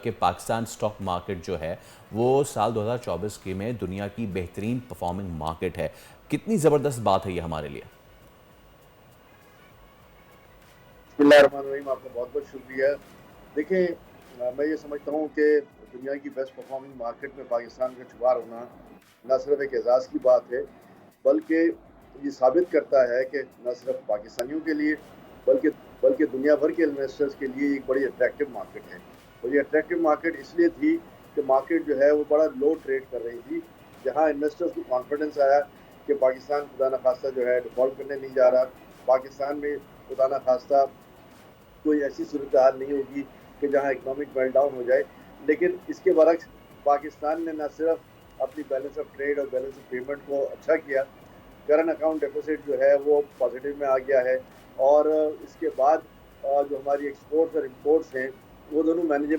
کہ Pakistan stock market جو ہے وہ سال 2024 کے میں دنیا کی بہترین پرفارمنگ مارکیٹ ہے. کتنی زبردست بات ہے یہ ہمارے لیے. بسم اللہ الرحمن الرحیم. آپ کا بہت بہت شکریہ. دیکھیں میں یہ سمجھتا ہوں کہ دنیا کی بیسٹ پرفارمنگ مارکیٹ میں پاکستان کا شمار ہونا نہ صرف ایک اعزاز کی بات ہے بلکہ یہ ثابت کرتا ہے کہ نہ صرف پاکستانیوں کے لیے بلکہ دنیا بھر کے انویسٹرز کے لیے ایک بڑی اٹریکٹیو مارکیٹ ہے. اور یہ اٹریکٹیو مارکیٹ اس لیے تھی کہ مارکیٹ جو ہے وہ بڑا لو ٹریڈ کر رہی تھی, جہاں انویسٹرز کو کانفیڈنس آیا کہ پاکستان خدا نخواستہ جو ہے ڈیفالٹ کرنے نہیں جا رہا, پاکستان میں خدا نخواستہ کوئی ایسی صورتحال نہیں ہوگی کہ جہاں اکنامک میلٹ ڈاؤن ہو جائے. لیکن اس کے برعکس پاکستان نے نہ صرف اپنی بیلنس آف ٹریڈ اور بیلنس آف پیمنٹ کو اچھا کیا, کرنٹ اکاؤنٹ ڈیفیسٹ جو ہے وہ پازیٹیو میں آ گیا ہے, اور اس کے بعد جو ہماری ایکسپورٹس اور امپورٹس ہیں وہ دونوں مینیجیبل